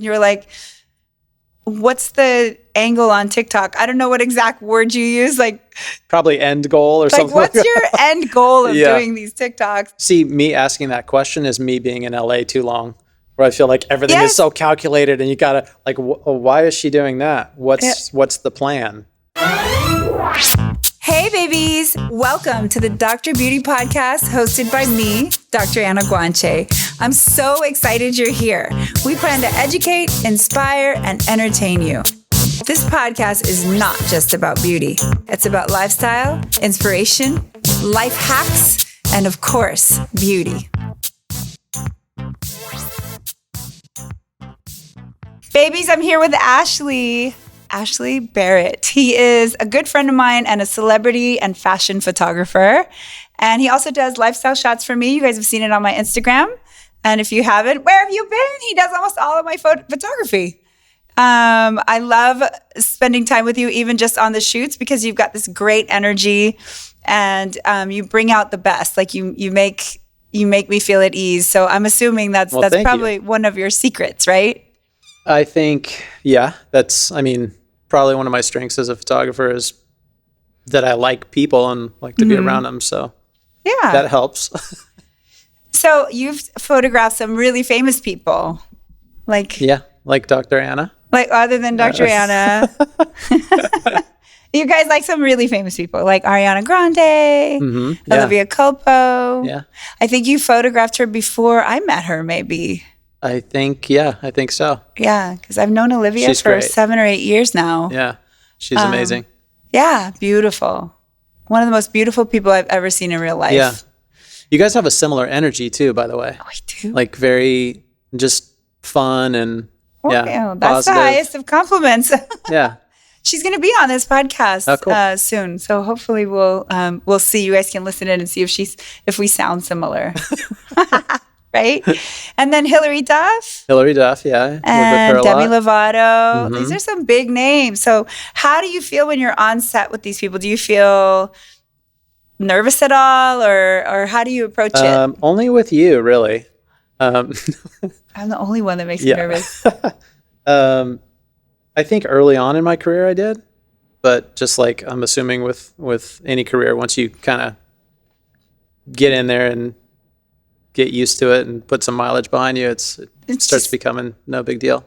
you were like, what's the angle on TikTok? I don't know what exact word you use. Like probably end goal or something. What's your end goal of doing these TikToks? See, me asking that question is me being in LA too long, where I feel like everything is so calculated and you gotta like, why is she doing that? What's the plan? Hey babies, welcome to the Dr. Beauty Podcast hosted by me, Dr. Anna Guanche. I'm so excited you're here. We plan to educate, inspire, and entertain you. This podcast is not just about beauty. It's about lifestyle, inspiration, life hacks, and of course, beauty. Babies, I'm here with Ashley Barrett. He is a good friend of mine and a celebrity and fashion photographer. And he also does lifestyle shots for me. You guys have seen it on my Instagram. And if you haven't, where have you been? He does almost all of my photography. I love spending time with you, even just on the shoots, because you've got this great energy and you bring out the best. Like you make me feel at ease. So I'm assuming that's probably one of your secrets, right? I think, probably one of my strengths as a photographer is that I like people and like to be around them. So that helps. So you've photographed some really famous people. Like Dr. Anna. Like other than Dr. Anna. You guys like some really famous people like Ariana Grande, Olivia Culpo. Yeah. I think you photographed her before I met her, maybe. I think so. Yeah, because I've known Olivia for great. 7 or 8 years now. Yeah, she's amazing. Yeah, beautiful. One of the most beautiful people I've ever seen in real life. Yeah. You guys have a similar energy too, by the way. Oh, we do? Like very just fun and that's positive. The highest of compliments. Yeah. She's going to be on this podcast soon, so hopefully we'll see. You guys can listen in and see if we sound similar. Right? And then Hilary Duff, yeah. And Worked with her a Demi lot. Lovato. These are some big names. So how do you feel when you're on set with these people? Do you feel nervous at all or how do you approach it? Only with you, really. I'm the only one that makes me nervous. I think early on in my career I did, but just like I'm assuming with any career, once you kind of get in there and get used to it and put some mileage behind you, it starts becoming no big deal.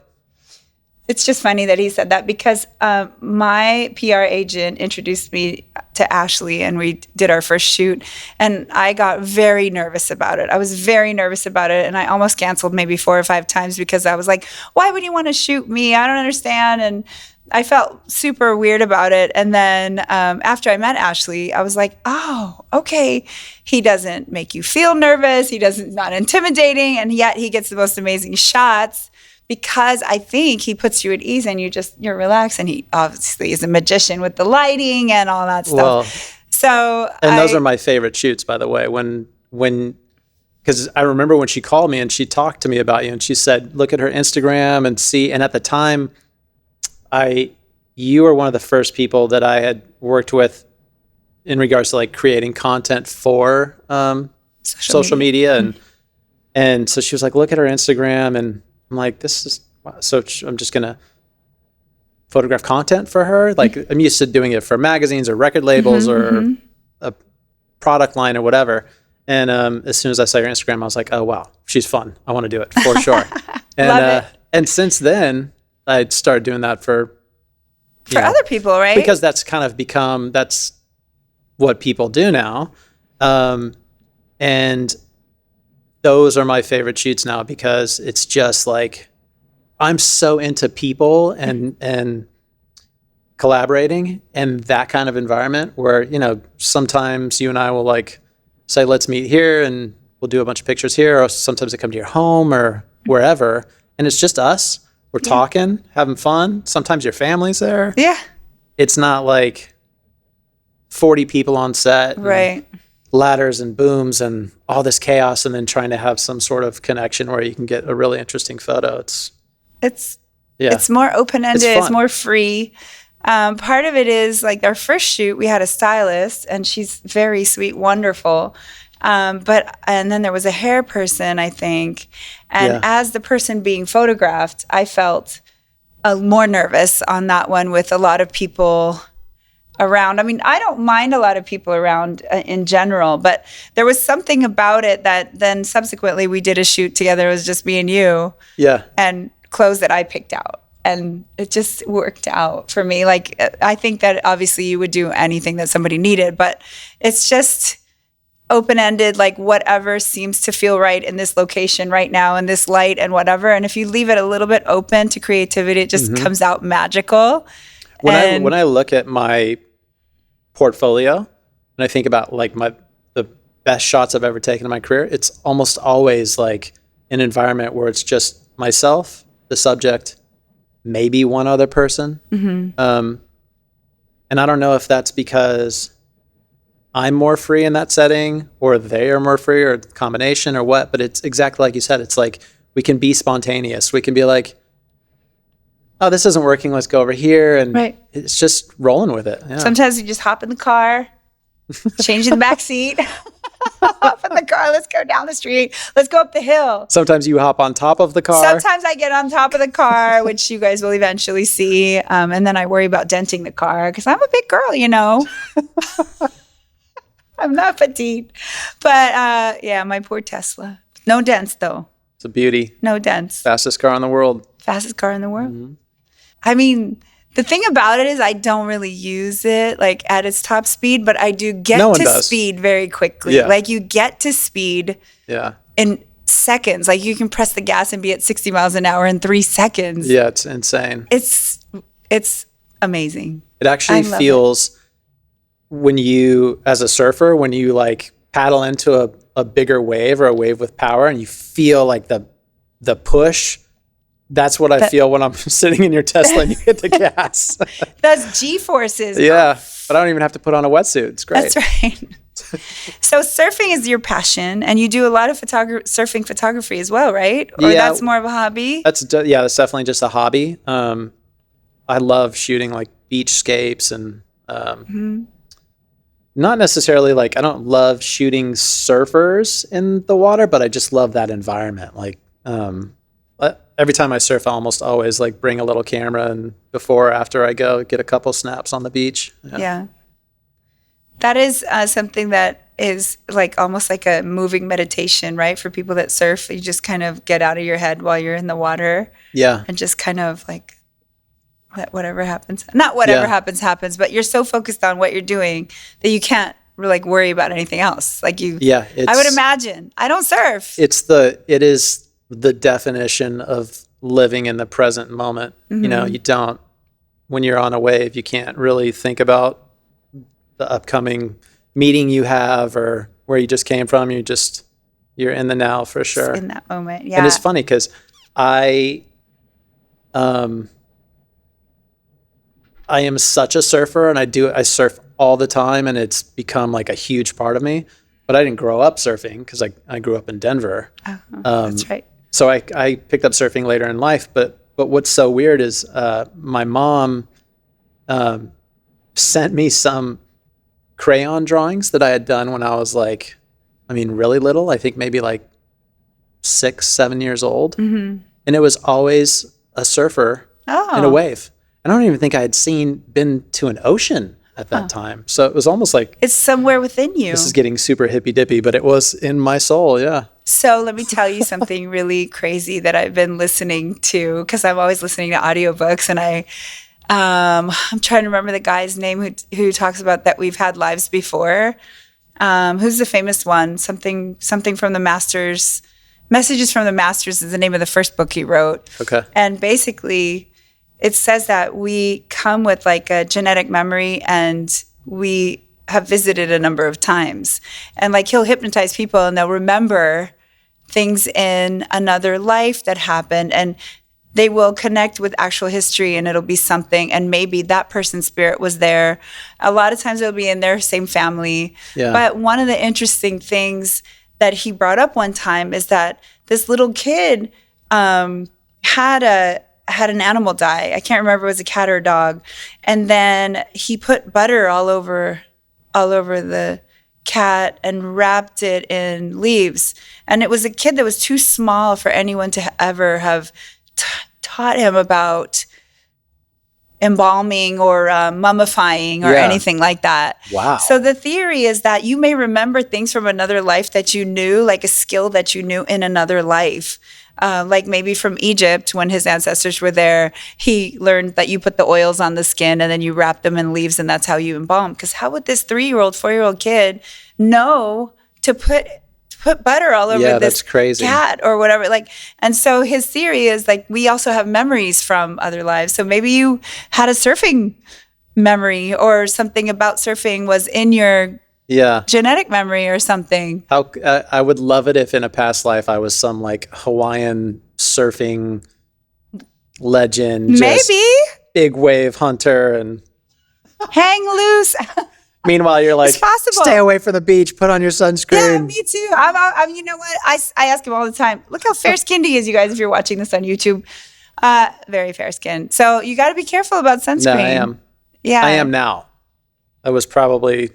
It's just funny that he said that because my PR agent introduced me to Ashley and we did our first shoot and I got very nervous about it. I was very nervous about it and I almost canceled maybe 4 or 5 times because I was like, why would you want to shoot me? I don't understand. And I felt super weird about it. And then after I met Ashley, I was like, oh, okay. He doesn't make you feel nervous. Not intimidating. And yet he gets the most amazing shots because I think he puts you at ease and you're relaxed. And he obviously is a magician with the lighting and all that stuff. Those are my favorite shoots, by the way, because I remember when she called me and she talked to me about you and she said, look at her Instagram and see. And at the time, you were one of the first people that I had worked with in regards to like creating content for social media. And so she was like, look at her Instagram. And I'm like, this is, wow. So I'm just going to photograph content for her. Like I'm used to doing it for magazines or record labels or a product line or whatever. And as soon as I saw your Instagram, I was like, oh, wow, she's fun. I want to do it for sure. Love it. And since then, I started doing that for other people, right? Because that's kind of that's what people do now. And those are my favorite shoots now because it's just like, I'm so into people and collaborating in that kind of environment where, sometimes you and I will like say, let's meet here and we'll do a bunch of pictures here. Or sometimes they come to your home or wherever. And it's just us. We're talking, having fun. Sometimes your family's there. Yeah. It's not like 40 people on set. Right. Ladders and booms and all this chaos and then trying to have some sort of connection where you can get a really interesting photo. It's more open-ended. It's more free. Part of it is like our first shoot, we had a stylist and she's very sweet, wonderful. And then there was a hair person, I think. And as the person being photographed, I felt more nervous on that one with a lot of people around. I mean, I don't mind a lot of people around in general, but there was something about it that then subsequently we did a shoot together. It was just me and you. Yeah. And clothes that I picked out. And it just worked out for me. Like, I think that obviously you would do anything that somebody needed, but it's just open-ended, like whatever seems to feel right in this location right now, in this light and whatever. And if you leave it a little bit open to creativity, it just comes out magical. When I look at my portfolio and I think about like the best shots I've ever taken in my career, it's almost always like an environment where it's just myself, the subject, maybe one other person. And I don't know if that's because I'm more free in that setting or they are more free or a combination or what, but it's exactly like you said. It's like we can be spontaneous. We can be like, oh, this isn't working. Let's go over here. And it's just rolling with it. Yeah. Sometimes you just hop in the car, change in the back seat, hop in the car. Let's go down the street. Let's go up the hill. Sometimes you hop on top of the car. Sometimes I get on top of the car, which you guys will eventually see. And then I worry about denting the car because I'm a big girl, you know. I'm not petite. But yeah, my poor Tesla. No dents, though. It's a beauty. No dents. Fastest car in the world. Fastest car in the world. I mean, the thing about it is I don't really use it like at its top speed, but I do get to speed very quickly. Yeah. Like you get to speed in seconds. Like you can press the gas and be at 60 miles an hour in 3 seconds. Yeah, it's insane. It's amazing. It actually feels when you, as a surfer, when you like paddle into a bigger wave or a wave with power and you feel like the push. That's what I feel when I'm sitting in your Tesla and you hit the gas. That's G-forces. Yeah, but I don't even have to put on a wetsuit. It's great. That's right. So surfing is your passion, and you do a lot of surfing photography as well, right? Or that's more of a hobby? That's definitely just a hobby. I love shooting like beachscapes and not necessarily like I don't love shooting surfers in the water, but I just love that environment. Like every time I surf, I almost always like bring a little camera and before or after I go, get a couple snaps on the beach. Yeah. That is something that is like almost like a moving meditation, right? For people that surf, you just kind of get out of your head while you're in the water. Yeah. And just kind of like let whatever happens. Not whatever happens, but you're so focused on what you're doing that you can't like worry about anything else. Like I would imagine. I don't surf. It is the definition of living in the present moment. You know, you don't, when you're on a wave, you can't really think about the upcoming meeting you have or where you just came from. You're in the now for sure. Just in that moment. Yeah. And it's funny because I am such a surfer and I surf all the time and it's become like a huge part of me, but I didn't grow up surfing because I grew up in Denver. That's right. So I picked up surfing later in life, but what's so weird is my mom sent me some crayon drawings that I had done when I was like, really little. I think maybe like 6, 7 years old. And it was always a surfer in a wave. And I don't even think I had been to an ocean at that time. So it was almost like it's somewhere within you. This is getting super hippy dippy, but it was in my soul. Yeah. So let me tell you something really crazy that I've been listening to because I'm always listening to audiobooks and I'm trying to remember the guy's name who talks about that we've had lives before. Who's the famous one? Something from the Masters. Messages from the Masters is the name of the first book he wrote. Okay. And basically it says that we come with like a genetic memory and we have visited a number of times. And like he'll hypnotize people and they'll remember things in another life that happened and they will connect with actual history and it'll be something and maybe that person's spirit was there. A lot of times it'll be in their same family. Yeah. But one of the interesting things that he brought up one time is that this little kid had an animal die. I can't remember if it was a cat or a dog. And then he put butter all over the cat and wrapped it in leaves. And it was a kid that was too small for anyone to ever have taught him about embalming or mummifying or anything like that. Wow. So the theory is that you may remember things from another life that you knew, like a skill that you knew in another life. Like maybe from Egypt, when his ancestors were there, he learned that you put the oils on the skin and then you wrap them in leaves, and that's how you embalm. Because how would this 3-year-old, 4-year-old kid know to put butter all over this crazy. cat or whatever? Like, and so his theory is like we also have memories from other lives. So maybe you had a surfing memory, or something about surfing was in your genetic memory or something. How I would love it if in a past life I was some like Hawaiian surfing legend, Maybe big wave hunter, and hang loose. meanwhile you're like, it's possible. Stay away from the beach, put on your sunscreen. Yeah, me too. I'm you know what? I ask him all the time. Look how fair skinned he is, you guys, if you're watching this on YouTube. Very fair skinned. So you got to be careful about sunscreen. No, I am. Yeah, I am now. I was probably,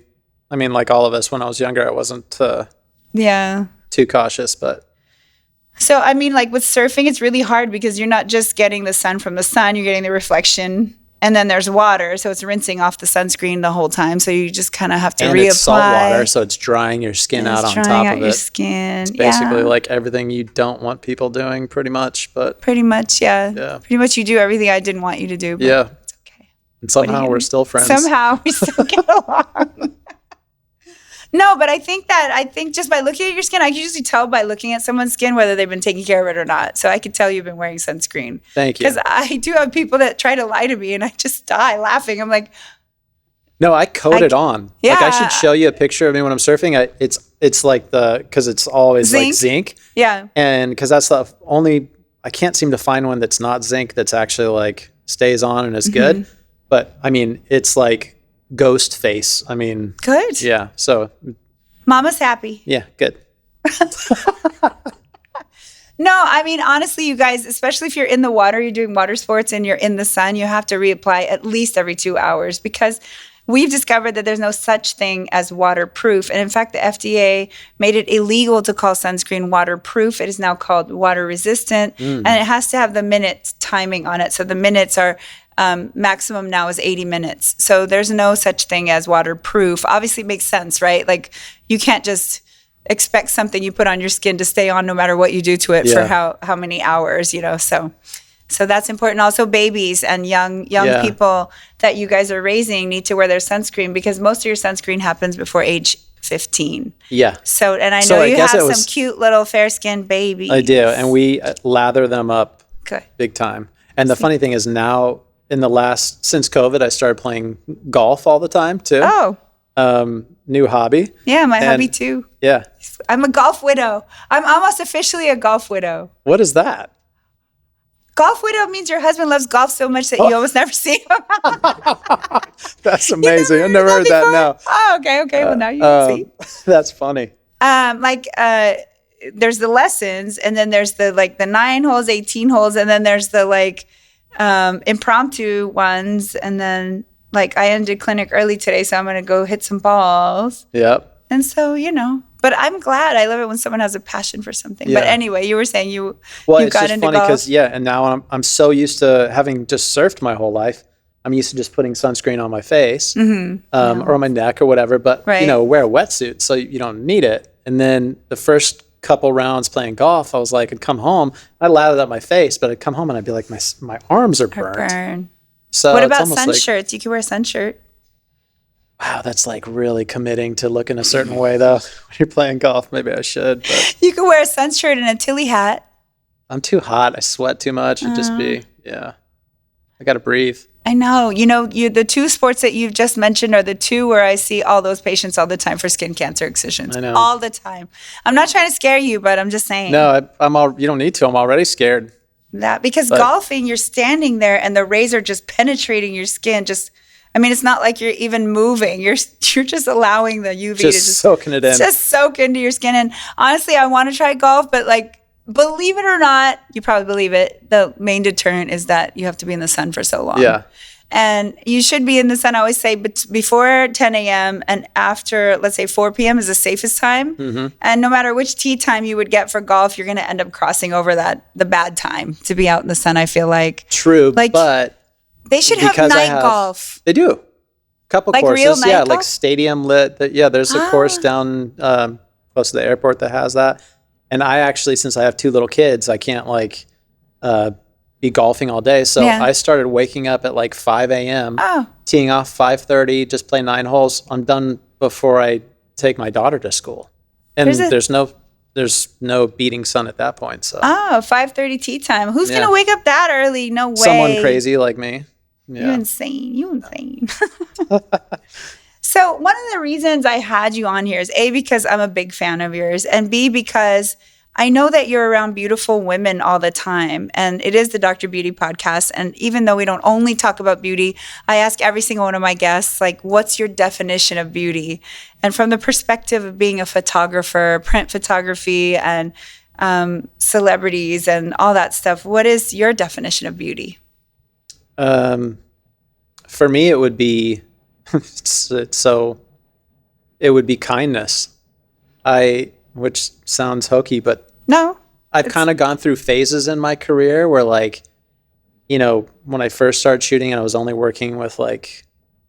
I mean, like all of us when I was younger, I wasn't too cautious, but. So, I mean, like with surfing, it's really hard because you're not just getting the sun from the sun, you're getting the reflection, and then there's water. So it's rinsing off the sunscreen the whole time. So you just kind of have to reapply. It's salt water, so it's drying your skin out on top of it. Drying out your skin. It's basically like everything you don't want people doing, pretty much. But pretty much, yeah. Pretty much you do everything I didn't want you to do. But yeah. It's okay. And somehow we're still friends. Somehow we still get along. No, but I think just by looking at your skin, I can usually tell by looking at someone's skin whether they've been taking care of it or not. So I can tell you've been wearing sunscreen. Thank you. Because I do have people that try to lie to me and I just die laughing. I'm like, no, I coat it on. Yeah. Like I should show you a picture of me when I'm surfing. It's like because it's always like zinc. Yeah. And because that's the only, I can't seem to find one that's not zinc that's actually like stays on and is good. But I mean, it's like ghost face. I mean, good. Yeah. So Mama's happy. Yeah, good. No, I mean, honestly, you guys, especially if you're in the water, you're doing water sports and you're in the sun, you have to reapply at least every 2 hours because we've discovered that there's no such thing as waterproof. And in fact, the FDA made it illegal to call sunscreen waterproof. It is now called water resistant, and it has to have the minute timing on it. So the minutes are maximum now is 80 minutes. So there's no such thing as waterproof. Obviously, it makes sense, right? Like you can't just expect something you put on your skin to stay on no matter what you do to it for how many hours, you know. So that's important. Also, babies and young people that you guys are raising need to wear their sunscreen because most of your sunscreen happens before age 15. Yeah. So, and I know you have some cute little fair-skinned babies. I do, and we lather them up big time. And the funny thing is now, since COVID, I started playing golf all the time too. Oh. New hobby. Yeah, my hobby too. Yeah. I'm a golf widow. I'm almost officially a golf widow. What is that? Golf widow means your husband loves golf so much that you almost never see him. That's amazing. I've never heard that now. Oh, okay. Well, now you can see. That's funny. There's the lessons, and then there's the 9 holes, 18 holes, and then there's the impromptu ones, and then I ended clinic early today, so I'm gonna go hit some balls. Yep. And so but I'm glad. I love it when someone has a passion for something. Yeah. But anyway, you were saying you got into golf. Well, it's just funny because and now I'm so used to having just surfed my whole life. I'm used to just putting sunscreen on my face or on my neck or whatever. But wear a wetsuit, so you don't need it. And then the first couple rounds playing golf, I was like, I'd come home, I'd lather up my face, but I'd come home and I'd be like, my arms are burnt. So what about sun shirts? You can wear a sun shirt. Wow, that's really committing to looking a certain way, though. When you're playing golf, maybe I should. But you can wear a sun shirt and a Tilly hat. I'm too hot. I sweat too much. It'd just be, I got to breathe. I know. The two sports that you've just mentioned are the two where I see all those patients all the time for skin cancer excisions. I know. All the time. I'm not trying to scare you, but I'm just saying. No, you don't need to. I'm already scared. Because golfing, you're standing there and the rays are just penetrating your skin. It's not like you're even moving. You're just allowing the UV to just soaking it in. Just soak into your skin. And honestly, I want to try golf, but believe it or not, you probably believe it, the main deterrent is that you have to be in the sun for so long. Yeah. And you should be in the sun. I always say before 10 a.m. and after, let's say 4 p.m. is the safest time. And no matter which tee time you would get for golf, you're going to end up crossing over the bad time to be out in the sun, I feel like. True, but they should have night golf. They do. Couple like courses. Real night golf? Like stadium lit. There's a course down close to the airport that has that. And I actually, since I have 2 little kids, I can't be golfing all day. So I started waking up at like 5 a.m., teeing off 5:30, just play 9 holes. I'm done before I take my daughter to school. And there's no beating sun at that point. So 5:30 tee time. Who's going to wake up that early? No way. Someone crazy like me. Yeah. You insane. So one of the reasons I had you on here is A, because I'm a big fan of yours, and B, because I know that you're around beautiful women all the time, and it is the Dr. Beauty podcast. And even though we don't only talk about beauty, I ask every single one of my guests, like, what's your definition of beauty? And from the perspective of being a photographer, print photography, and celebrities and all that stuff, what is your definition of beauty? For me, it would be it would be kindness. Which sounds hokey, but no, I've kind of gone through phases in my career where, like, when I first started shooting, I was only working with like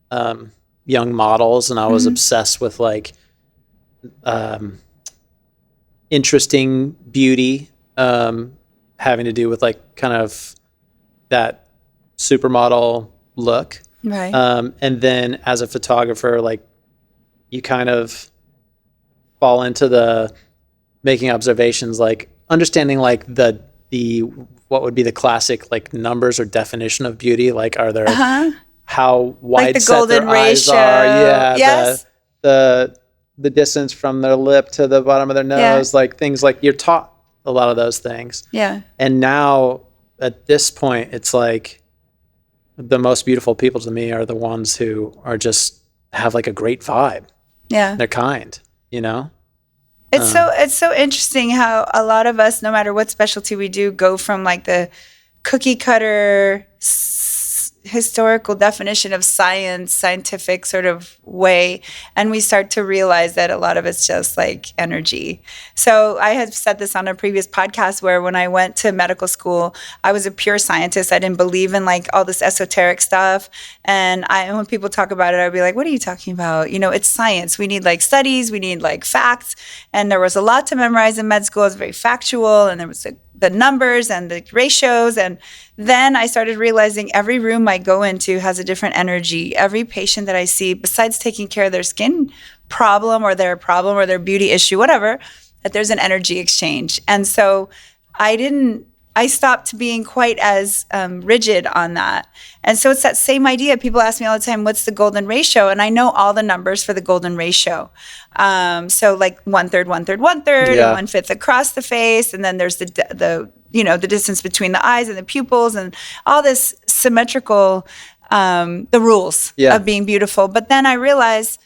young models, and I was obsessed with like interesting beauty, having to do with like kind of that supermodel look. Right. And then as a photographer, like, you kind of fall into the making observations, like understanding like the what would be the classic like numbers or definition of beauty. Like, are there how wide like the set golden their ratio. eyes are? Yeah. Yes. The distance from their lip to the bottom of their nose, like things like you're taught a lot of those things. Yeah. And now at this point, it's like the most beautiful people to me are the ones who are just have like a great vibe. Yeah. They're kind. It's so interesting how a lot of us, no matter what specialty we do, go from like the cookie cutter historical definition of scientific sort of way, and we start to realize that a lot of it's just like energy. So I had said this on a previous podcast where when I went to medical school, I was a pure scientist. I didn't believe in like all this esoteric stuff. And when people talk about it, I'd be like, what are you talking about? It's science. We need like studies. We need like facts. And there was a lot to memorize in med school. It was very factual. And there was the numbers and the ratios. And then I started realizing every room I go into has a different energy. Every patient that I see, besides taking care of their skin problem or their beauty issue, whatever, that there's an energy exchange. And so I stopped being quite as rigid on that. And so it's that same idea. People ask me all the time, what's the golden ratio? And I know all the numbers for the golden ratio. So like 1/3, 1/3, 1/3, and 1/5 across the face. And then there's the distance between the eyes and the pupils and all this symmetrical, the rules of being beautiful. But then I realized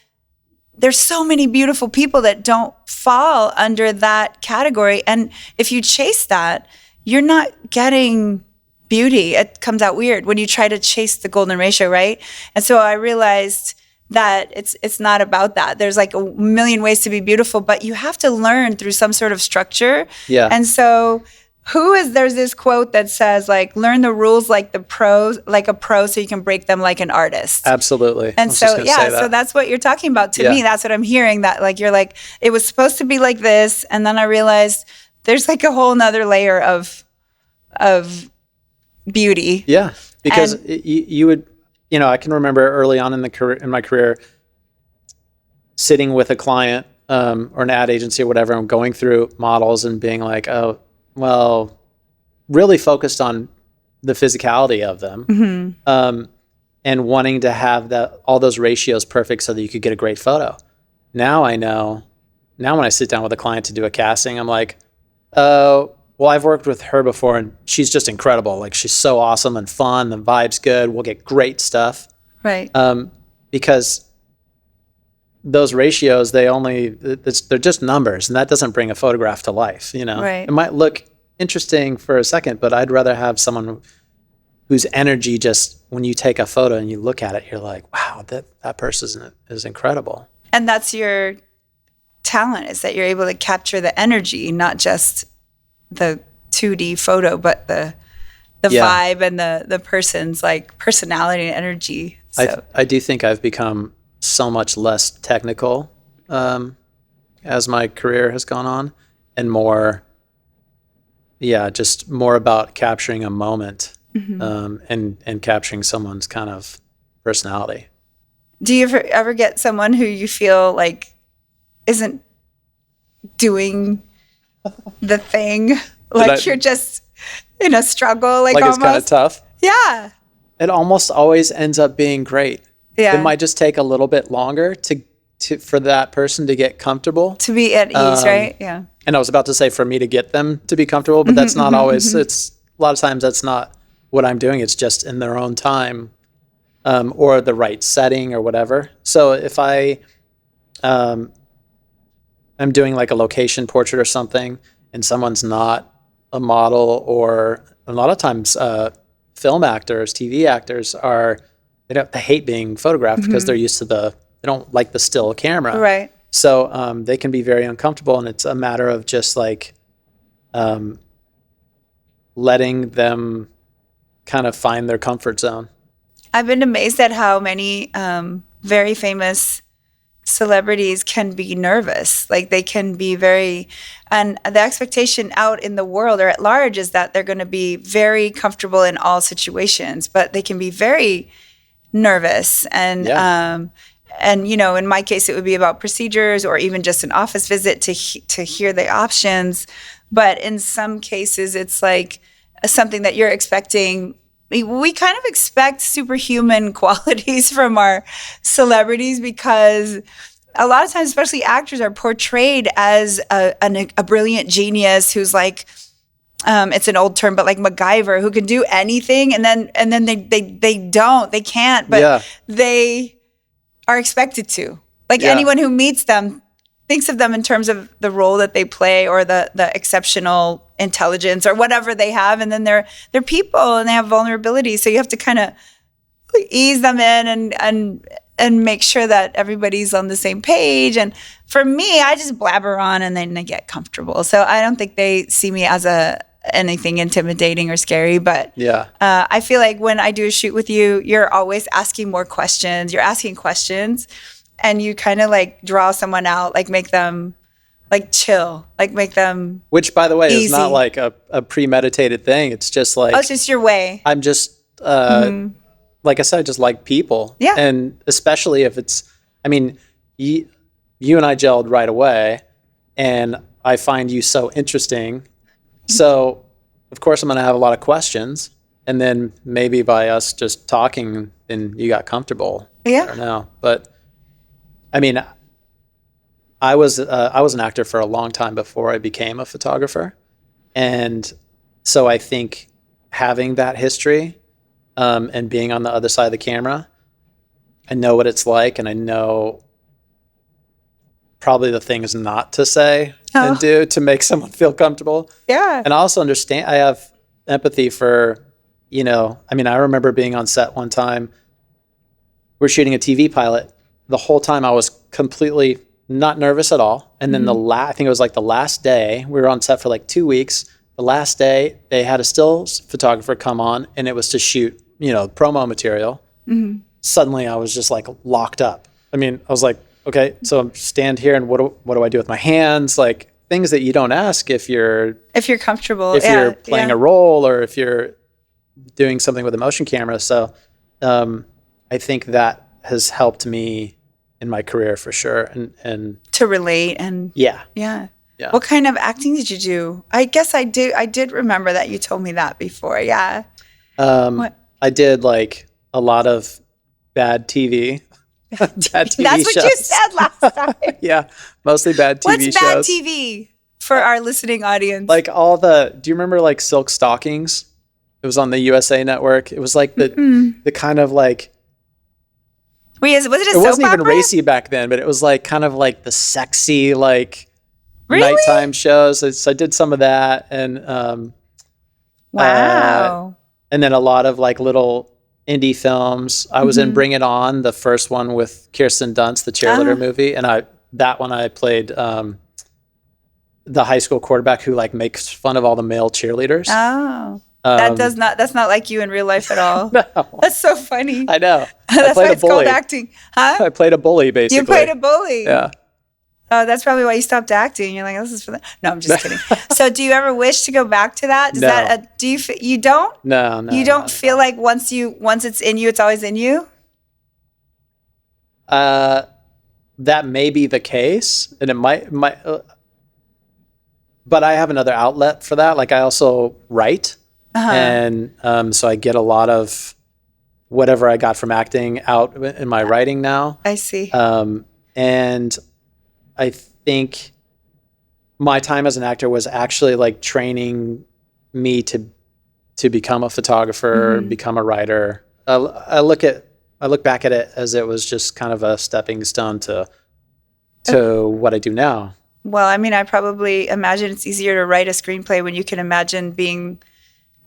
there's so many beautiful people that don't fall under that category. And if you chase that, you're not getting beauty. It comes out weird when you try to chase the golden ratio, right? And so I realized that it's not about that. There's like a million ways to be beautiful, but you have to learn through some sort of structure. Yeah. And so there's this quote that says like, learn the rules like a pro so you can break them like an artist. Absolutely. And so that's what you're talking about. To me, that's what I'm hearing, that like, you're like, it was supposed to be like this. And then I realized there's like a whole nother layer of beauty. Yeah. Because you would, I can remember early on in my career sitting with a client or an ad agency or whatever, and going through models and being like, oh, well, really focused on the physicality of them, and wanting to have all those ratios perfect so that you could get a great photo. Now I know. Now when I sit down with a client to do a casting, I'm like, well, I've worked with her before, and she's just incredible. Like, she's so awesome and fun. The vibe's good. We'll get great stuff. Right. Because those ratios, they're just numbers, and that doesn't bring a photograph to life. Right. It might look interesting for a second, but I'd rather have someone whose energy just, when you take a photo and you look at it, you're like, wow, that person is incredible. And that's your talent, is that you're able to capture the energy, not just the 2D photo, but the vibe and the person's like personality and energy. So. I do think I've become so much less technical as my career has gone on, and more, just more about capturing a moment and capturing someone's kind of personality. Do you ever get someone who you feel like isn't doing the thing? Like you're just in a struggle, like almost. It's kind of tough? Yeah. It almost always ends up being great. Yeah. It might just take a little bit longer for that person to get comfortable. To be at ease, right? Yeah. And I was about to say for me to get them to be comfortable, but that's not always, it's a lot of times that's not what I'm doing. It's just in their own time or the right setting or whatever. So if I'm doing like a location portrait or something and someone's not a model, or a lot of times film actors, TV actors they hate being photographed because they're used to they don't like the still camera. Right. So they can be very uncomfortable, and it's a matter of just like letting them kind of find their comfort zone. I've been amazed at how many very famous celebrities can be nervous. Like they can be and the expectation out in the world or at large is that they're going to be very comfortable in all situations, but they can be very nervous. And, in my case, it would be about procedures or even just an office visit to hear the options. But in some cases, it's like something that you're expecting. We kind of expect superhuman qualities from our celebrities because a lot of times, especially actors, are portrayed as a brilliant genius who's like, it's an old term, but like MacGyver, who can do anything, and then they can't, but they are expected to. Like anyone who meets them thinks of them in terms of the role that they play or the exceptional intelligence or whatever they have, and then they're people and they have vulnerabilities. So you have to kind of ease them in and make sure that everybody's on the same page. And for me, I just blabber on and then they get comfortable. So I don't think they see me as anything intimidating or scary. But I feel like when I do a shoot with you, you're always asking more questions. You're asking questions. And you kind of like draw someone out, like make them like chill, like make them Which, by the way, easy. Is not like a premeditated thing. It's just like... Oh, it's just your way. I'm just, like I said, I just like people. Yeah. And especially if it's... I mean, you and I gelled right away, and I find you so interesting. So, of course, I'm going to have a lot of questions. And then maybe by us just talking, and you got comfortable. Yeah. I don't know. But... I mean, I was an actor for a long time before I became a photographer, and so I think having that history and being on the other side of the camera, I know what it's like, and I know probably the things not to say and do to make someone feel comfortable. Yeah, and I also understand. I have empathy for, I mean, I remember being on set one time. We're shooting a TV pilot. The whole time I was completely not nervous at all. And then I think it was like the last day, we were on set for like 2 weeks. The last day they had a still photographer come on, and it was to shoot, promo material. Mm-hmm. Suddenly I was just like locked up. I mean, I was like, okay, so I'm stand here and what do I do with my hands? Like things that you don't ask if you're comfortable, if you're playing a role or if you're doing something with a motion camera. So I think that has helped me in my career for sure, and to relate and yeah. What kind of acting did you do? I guess I did remember that you told me that before. Yeah. I did like a lot of bad TV. Bad TV That's shows. What you said last time. Yeah, mostly bad TV shows. What's bad TV for our listening audience? Like do you remember like Silk Stockings? It was on the USA Network. It was like the kind of like... Wait, was it a soap opera? It wasn't even racy back then, but it was like kind of like the sexy like nighttime shows. So I did some of that, and wow. and then a lot of like little indie films. I was in Bring It On, the first one with Kirsten Dunst, the cheerleader movie, and I played the high school quarterback who like makes fun of all the male cheerleaders. Oh. That's not like you in real life at all. No. That's so funny. I know. That's why it's called acting. Huh? I played a bully, basically. You played a bully. Yeah. Oh, that's probably why you stopped acting. You're like, this is for that. No, I'm just kidding. So do you ever wish to go back to that? You don't? No. You don't feel like once it's in you, it's always in you? That may be the case, and it might but I have another outlet for that. Like I also write. And so I get a lot of whatever I got from acting out in my writing now. I see. And I think my time as an actor was actually like training me to become a photographer, become a writer. I look back at it as it was just kind of a stepping stone to what I do now. Well, I mean, I probably imagine it's easier to write a screenplay when you can imagine being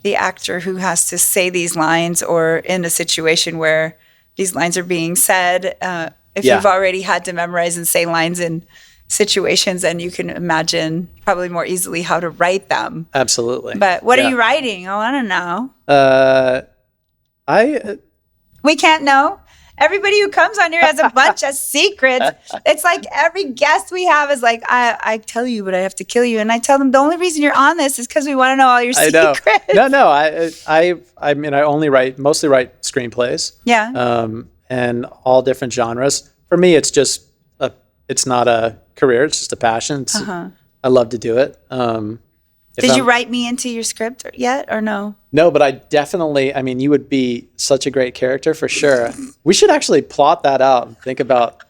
the actor who has to say these lines, or in a situation where these lines are being said. If you've already had to memorize and say lines in situations, then you can imagine probably more easily how to write them. Absolutely. But what are you writing? Oh, I don't know. We can't know. Everybody who comes on here has a bunch of secrets. It's like every guest we have is like, I tell you, but I have to kill you. And I tell them the only reason you're on this is because we want to know all your secrets. No. I mean, I mostly write screenplays. Yeah. And all different genres. For me, it's just it's not a career. It's just a passion. I love to do it. Did you write me into your script yet or no? No, but I mean, you would be such a great character for sure. We should actually plot that out and think about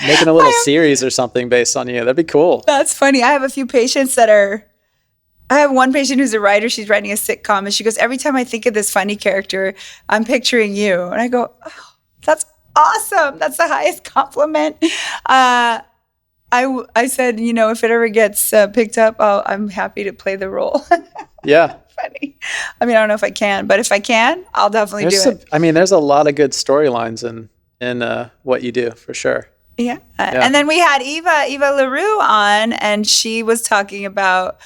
making a little series or something based on you. That'd be cool. That's funny. I have a few patients I have one patient who's a writer. She's writing a sitcom, and she goes, every time I think of this funny character, I'm picturing you. And I go, oh, that's awesome. That's the highest compliment. I said, if it ever gets picked up, I'm happy to play the role. Yeah. Funny. I mean, I don't know if I can, but if I can, I'll definitely do it. I mean, there's a lot of good storylines in what you do, for sure. Yeah. And then we had Eva LaRue on, and she was talking about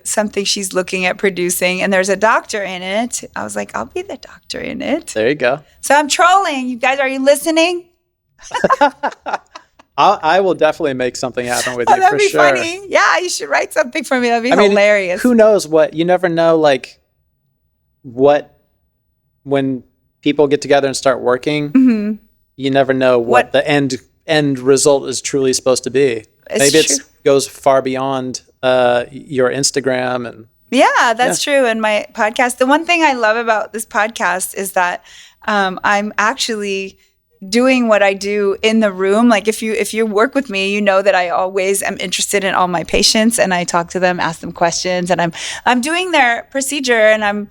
something she's looking at producing, and there's a doctor in it. I was like, I'll be the doctor in it. There you go. So I'm trolling. You guys, are you listening? I will definitely make something happen with you for sure. That'd be funny. Yeah, you should write something for me. That'd be hilarious. Who knows you never know, like, when people get together and start working, you never know what the end result is truly supposed to be. Maybe it goes far beyond your Instagram and. Yeah, that's true. And my podcast, the one thing I love about this podcast is that I'm actually doing what I do in the room. Like if you work with me, you know that I always am interested in all my patients, and I talk to them, ask them questions, and I'm doing their procedure and I'm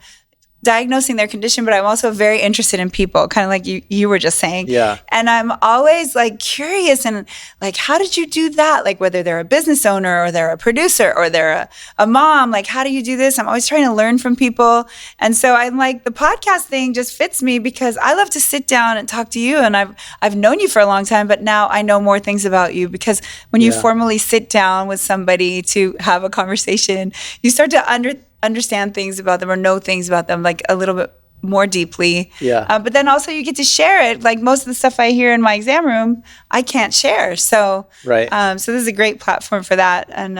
diagnosing their condition, but I'm also very interested in people, kind of like you were just saying. Yeah. And I'm always like curious and like, how did you do that? Like whether they're a business owner or they're a producer or they're a mom, like how do you do this? I'm always trying to learn from people. And so I'm like, the podcast thing just fits me because I love to sit down and talk to you. And I've known you for a long time, but now I know more things about you because when you formally sit down with somebody to have a conversation, you start to understand things about them or know things about them like a little bit more deeply. Yeah. But then also you get to share it. Like most of the stuff I hear in my exam room, I can't share. So, right. So this is a great platform for that. And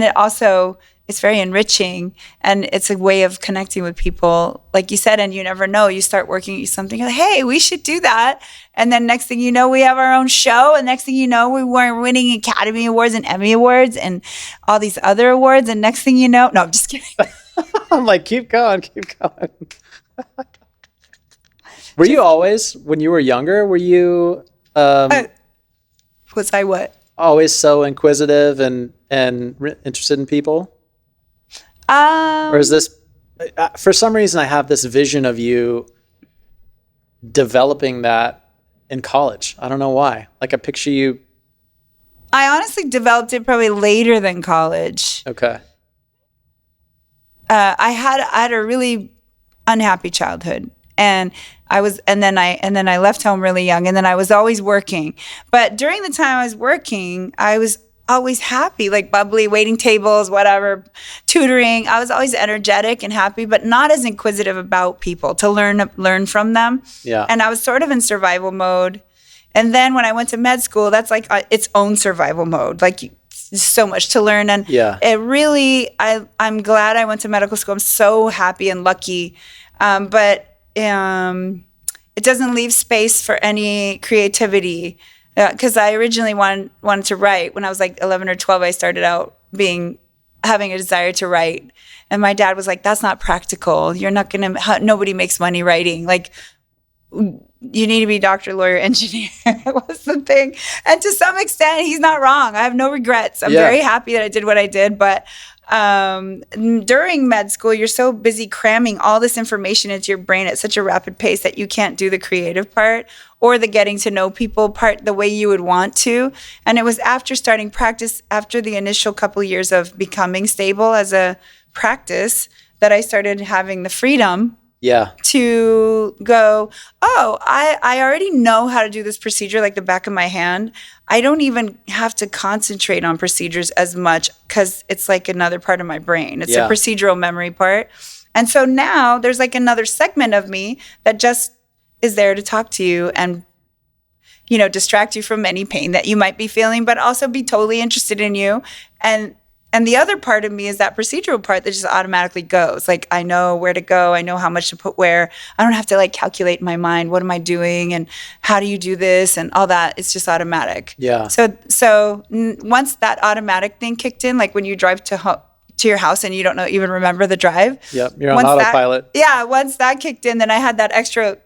it also, it's very enriching and it's a way of connecting with people. Like you said, and you never know, you start working something, like, hey, we should do that. And then next thing you know, we have our own show. And next thing you know, we were winning Academy Awards and Emmy Awards and all these other awards. And next thing you know, no, I'm just kidding. I'm like, keep going. Were you always, when you were younger, were you... was I what? Always so inquisitive and interested in people? Or is this... for some reason, I have this vision of you developing that in college. I don't know why. Like, I picture you... I honestly developed it probably later than college. Okay. I had a really unhappy childhood. And then I left home really young, and then I was always working. But during the time I was working, I was always happy, like bubbly, waiting tables, whatever, tutoring. I was always energetic and happy, but not as inquisitive about people to learn from them. Yeah. And I was sort of in survival mode. And then when I went to med school, that's like its own survival mode. Like so much to learn. And it really, I'm glad I went to medical school. I'm so happy and lucky. But it doesn't leave space for any creativity. Because I originally wanted to write. When I was like 11 or 12, I started out having a desire to write. And my dad was like, that's not practical. You're not going to, nobody makes money writing. Like, you need to be doctor, lawyer, engineer. was the thing. And to some extent, he's not wrong. I have no regrets. I'm very happy that I did what I did. But during med school, you're so busy cramming all this information into your brain at such a rapid pace that you can't do the creative part or the getting to know people part the way you would want to. And it was after starting practice, after the initial couple years of becoming stable as a practice, that I started having the freedom to go, oh, I already know how to do this procedure like the back of my hand. I don't even have to concentrate on procedures as much because it's like another part of my brain. It's a procedural memory part. And so now there's like another segment of me that just is there to talk to you and, you know, distract you from any pain that you might be feeling, but also be totally interested in you. And the other part of me is that procedural part that just automatically goes. Like, I know where to go. I know how much to put where. I don't have to like calculate in my mind, what am I doing and how do you do this and all that. It's just automatic. Yeah. So once that automatic thing kicked in, like when you drive to your house and you don't even remember the drive. Yep, you're on autopilot. Once that kicked in, then I had that extra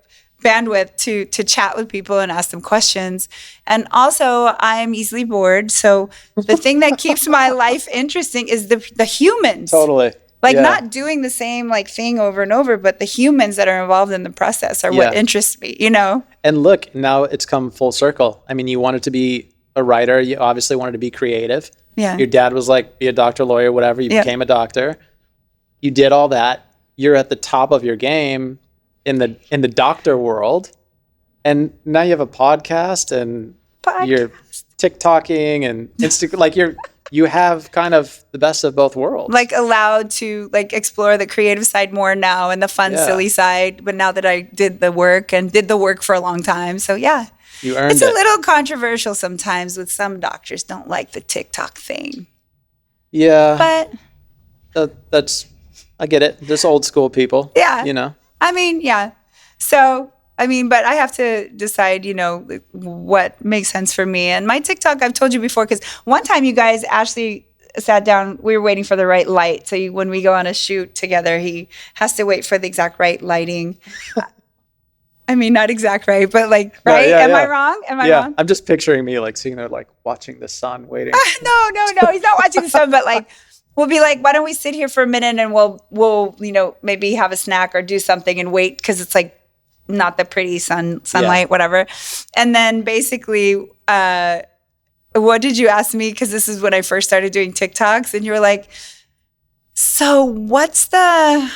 bandwidth to chat with people and ask them questions. And also, I'm easily bored. So the thing that keeps my life interesting is the humans. Totally. Like not doing the same like thing over and over, but the humans that are involved in the process are what interests me, you know? And look, now it's come full circle. I mean, you wanted to be a writer. You obviously wanted to be creative. Yeah. Your dad was like, be a doctor, lawyer, whatever. You became a doctor. You did all that. You're at the top of your game in the doctor world, and now you have a podcast and you're TikToking and Instagram. Like you have kind of the best of both worlds. Like allowed to like explore the creative side more now and the fun, silly side. But now that I did the work for a long time, so you earned it. It's a little controversial sometimes with some doctors don't like the TikTok thing. Yeah, but that's I get it. Just old school people. Yeah, you know. I mean, So, I mean, but I have to decide, you know, what makes sense for me. And my TikTok, I've told you before, because one time you guys actually sat down, we were waiting for the right light. So when we go on a shoot together, he has to wait for the exact right lighting. I mean, not exact right, but like, right? Am I wrong? Am I wrong? I'm just picturing me like sitting there, like watching the sun, waiting. No. He's not watching the sun, but like, we'll be like, why don't we sit here for a minute and we'll you know, maybe have a snack or do something and wait because it's like not the pretty sunlight, whatever. And then basically, what did you ask me? Because this is when I first started doing TikToks, and you were like, so what's the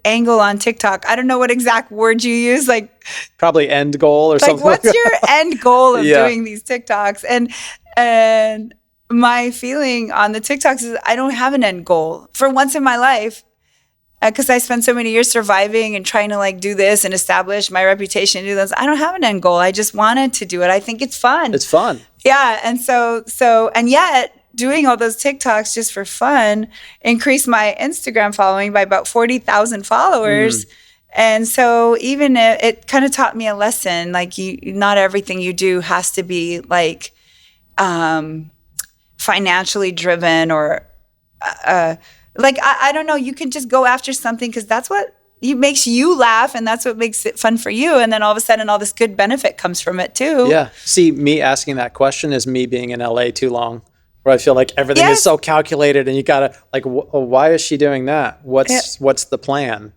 angle on TikTok? I don't know what exact word you use. Like probably end goal or something. What's your end goal of doing these TikToks? And my feeling on the TikToks is I don't have an end goal for once in my life, because I spent so many years surviving and trying to like do this and establish my reputation and do this. I don't have an end goal. I just wanted to do it. I think it's fun. It's fun. Yeah. And so, and yet doing all those TikToks just for fun increased my Instagram following by about 40,000 followers. And so even it kind of taught me a lesson. Like not everything you do has to be like, financially driven or like I don't know, you can just go after something because that's what makes you laugh and that's what makes it fun for you, and then all of a sudden all this good benefit comes from it too. Yeah. See, me asking that question is me being in LA too long, where I feel like everything is so calculated and you gotta like why is she doing that? What's the plan?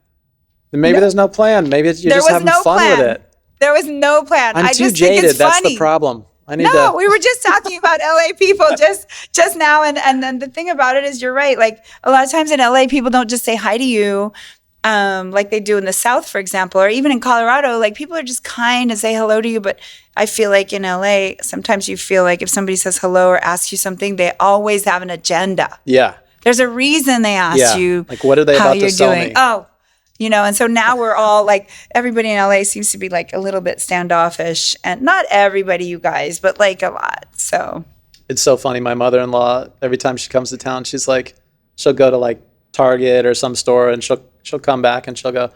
Maybe there's no plan. Maybe you're just having fun with it. There was no plan. I'm too jaded. That's the problem. I need No, to. we were just talking about LA people just now. And then the thing about it is you're right. Like a lot of times in LA, people don't just say hi to you like they do in the South, for example, or even in Colorado. Like people are just kind and say hello to you. But I feel like in LA, sometimes you feel like if somebody says hello or asks you something, they always have an agenda. Yeah. There's a reason they asked you Like, what are they how about to you're sell doing. me? Oh, and so now we're all like, everybody in LA seems to be like a little bit standoffish, and not everybody, you guys, but like a lot. So It's so funny. My mother-in-law, every time she comes to town, she's like, she'll go to like Target or some store, and she'll come back and she'll go,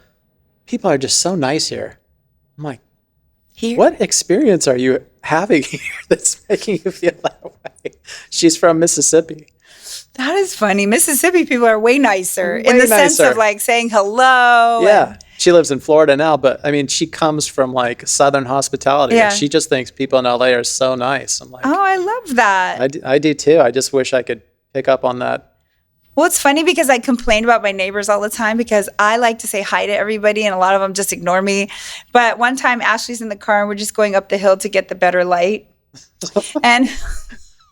people are just so nice here. I'm like, here, what experience are you having here that's making you feel that way? She's from Mississippi. that is funny. Mississippi people are way nicer in Way the sense nicer. of like saying hello. Yeah. She lives in Florida now, but I mean, she comes from like Southern hospitality. Yeah. And she just thinks people in LA are so nice. I'm like, Oh, I love that. I do too. I just wish I could pick up on that. Well, it's funny because I complain about my neighbors all the time because I like to say hi to everybody and a lot of them just ignore me. But one time Ashley's in the car and we're just going up the hill to get the better light. And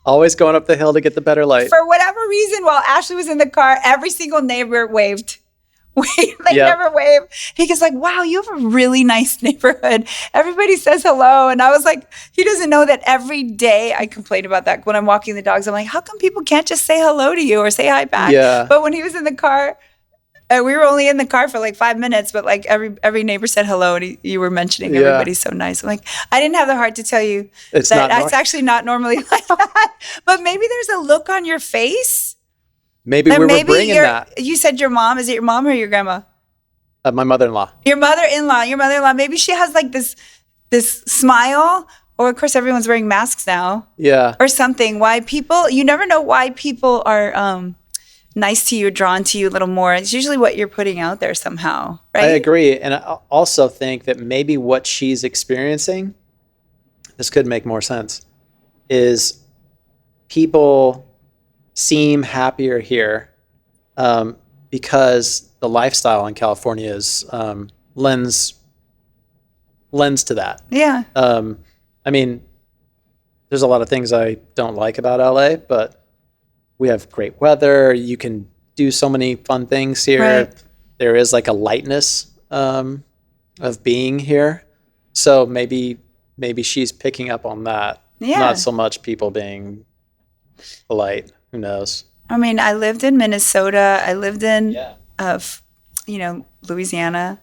Always going up the hill to get the better light. for whatever reason, while Ashley was in the car, every single neighbor waved. They Yep. never wave. He goes like, wow, you have a really nice neighborhood. Everybody says hello. And I was like, he doesn't know that every day I complain about that. When I'm walking the dogs, I'm like, how come people can't just say hello to you or say hi back? Yeah. But when he was in the car, we were only in the car for like 5 minutes, but like every neighbor said hello, and you were mentioning everybody's so nice. I'm like, I didn't have the heart to tell you It's that not it's actually not normally like that. But maybe there's a look on your face. Maybe And we were maybe bringing that. you said your mom. Is it your mom or your grandma? My mother-in-law. Your mother-in-law. Maybe she has like this smile, or of course everyone's wearing masks now, Yeah. or something. You never know why people are nice to you, drawn to you a little more. It's usually what you're putting out there somehow, right? I agree. And I also think that maybe what she's experiencing, this could make more sense, is people seem happier here because the lifestyle in California is lends to that. Yeah. I mean, there's a lot of things I don't like about LA, but we have great weather. You can do so many fun things here. Right. There is like a lightness of being here. So maybe she's picking up on that. Yeah. Not so much people being polite. Who knows? I mean, I lived in Minnesota. I lived in, Louisiana.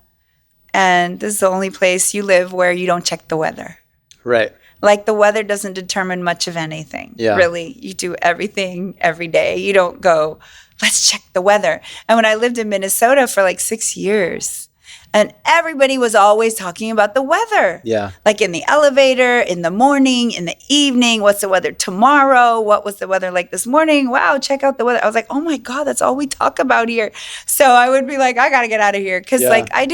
And this is the only place you live where you don't check the weather. Right. Like the weather doesn't determine much of anything. Yeah. Really. You do everything every day. You don't go, let's check the weather. And when I lived in Minnesota for like 6 years, and everybody was always talking about the weather. Yeah. Like in the elevator, in the morning, in the evening. What's the weather tomorrow? What was the weather like this morning? Wow, check out the weather. I was like, oh my God, that's all we talk about here. So I would be like, I got to get out of here. Because I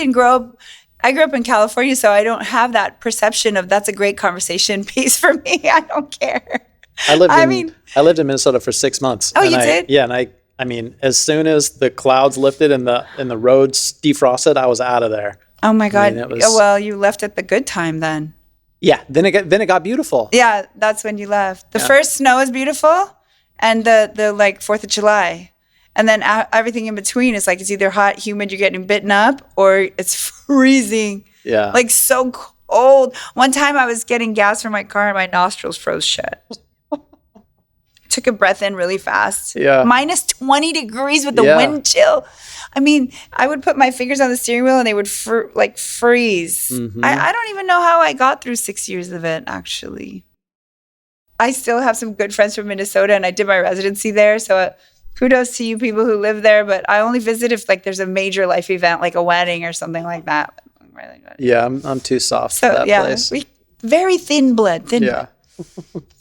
grew up in California, so I don't have that perception of that's a great conversation piece for me. I don't care. I lived in Minnesota for 6 months. Oh, you did? Yeah, and I mean, as soon as the clouds lifted and the roads defrosted, I was out of there. Oh my God. it was- Well, you left at the good time then. Yeah, then it got beautiful. Yeah, that's when you left. The first snow is beautiful, and the like 4th of July. And then everything in between is like it's either hot, humid, you're getting bitten up, or it's freezing. Yeah. Like so cold. One time I was getting gas from my car and my nostrils froze shut. Took a breath in really fast. Yeah. Minus 20 degrees with the Yeah. wind chill. I mean, I would put my fingers on the steering wheel and they would freeze. Mhm. I don't even know how I got through 6 years of it, actually. I still have some good friends from Minnesota, and I did my residency there. So kudos to you people who live there. But I only visit if like there's a major life event, like a wedding or something like that. Yeah, I'm too soft for So that yeah, place. very thin blood. Yeah.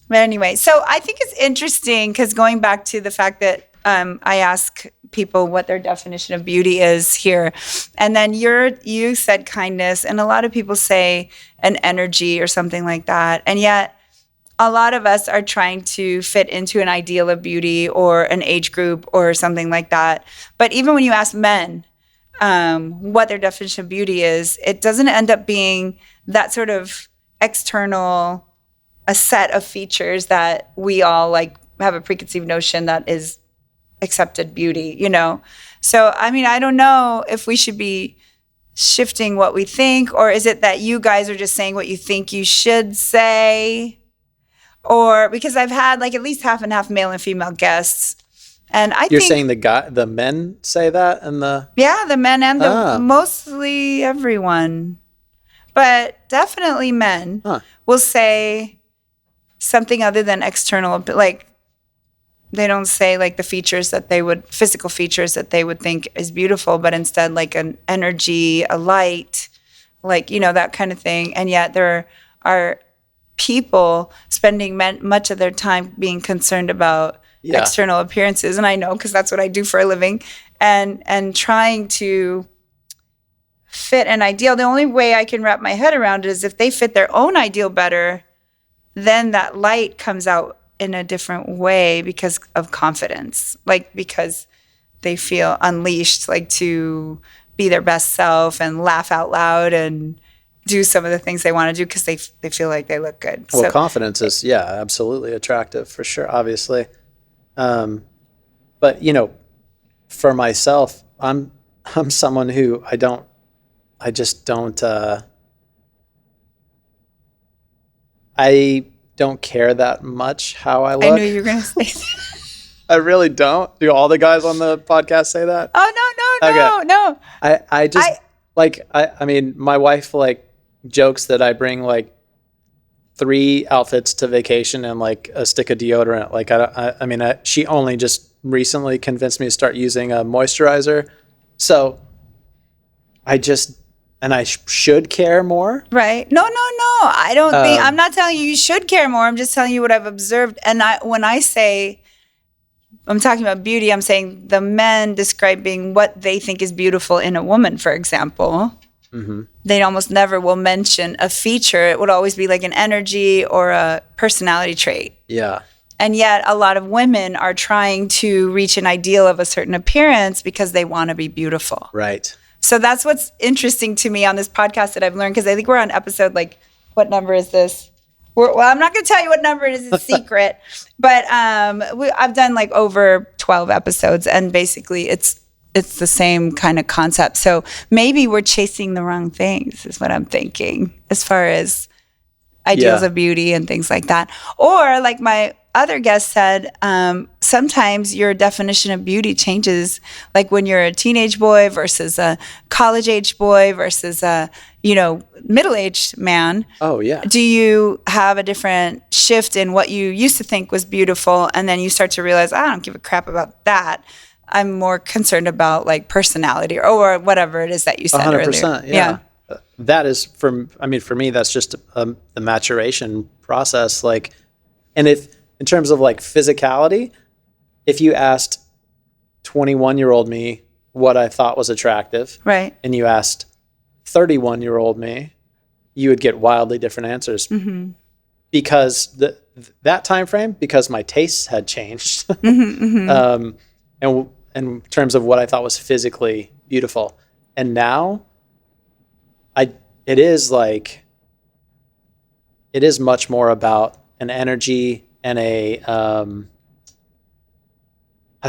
But anyway, so I think it's interesting because going back to the fact that I ask people what their definition of beauty is here, and then you said kindness, and a lot of people say an energy or something like that, and yet a lot of us are trying to fit into an ideal of beauty or an age group or something like that. But even when you ask men what their definition of beauty is, it doesn't end up being that sort of external a set of features that we all like have a preconceived notion that is accepted beauty, you know? So, I mean, I don't know if we should be shifting what we think, or is it that you guys are just saying what you think you should say? Or because I've had like at least half and half male and female guests. And You're saying the men say that and the men and mostly everyone, but definitely men will say something other than external, like they don't say like the physical features that they would think is beautiful, but instead like an energy, a light, like, you know, that kind of thing. And yet there are people spending much of their time being concerned about external appearances. And I know, because that's what I do for a living, and trying to fit an ideal. The only way I can wrap my head around it is if they fit their own ideal better, then that light comes out in a different way because of confidence, like because they feel unleashed, like to be their best self and laugh out loud and do some of the things they want to do because they feel like they look good. Well, so, confidence is, absolutely attractive for sure, obviously. But, you know, for myself, I'm someone who I don't care that much how I look. I knew you were going to say that. I really don't. Do all the guys on the podcast say that? Oh, no. I mean, my wife like jokes that I bring like 3 outfits to vacation and like a stick of deodorant. Like, she only just recently convinced me to start using a moisturizer. So I should care more. Right. No. I don't think, I'm not telling you should care more. I'm just telling you what I've observed. And when I say, I'm talking about beauty, I'm saying the men describing what they think is beautiful in a woman, for example. Mm-hmm. They almost never will mention a feature. It would always be like an energy or a personality trait. Yeah. And yet a lot of women are trying to reach an ideal of a certain appearance because they want to be beautiful. Right. So that's what's interesting to me on this podcast that I've learned, because I think we're on episode, like, what number is this? Well, I'm not going to tell you what number it is. It's secret. But I've done like over 12 episodes, and basically it's the same kind of concept. So maybe we're chasing the wrong things is what I'm thinking as far as ideals of beauty and things like that. Or like my other guest said, sometimes your definition of beauty changes, like when you're a teenage boy versus a college-age boy versus a, middle-aged man. Oh, yeah. Do you have a different shift in what you used to think was beautiful, and then you start to realize, I don't give a crap about that. I'm more concerned about like personality or whatever it is that you said 100%, earlier. Yeah. That is for me, that's just the maturation process. Like, and in terms of like physicality, if you asked 21-year-old me what I thought was attractive, right, and you asked 31-year-old me, you would get wildly different answers. Mm-hmm. Because that time frame, because my tastes had changed, and in terms of what I thought was physically beautiful, and now it is much more about an energy and a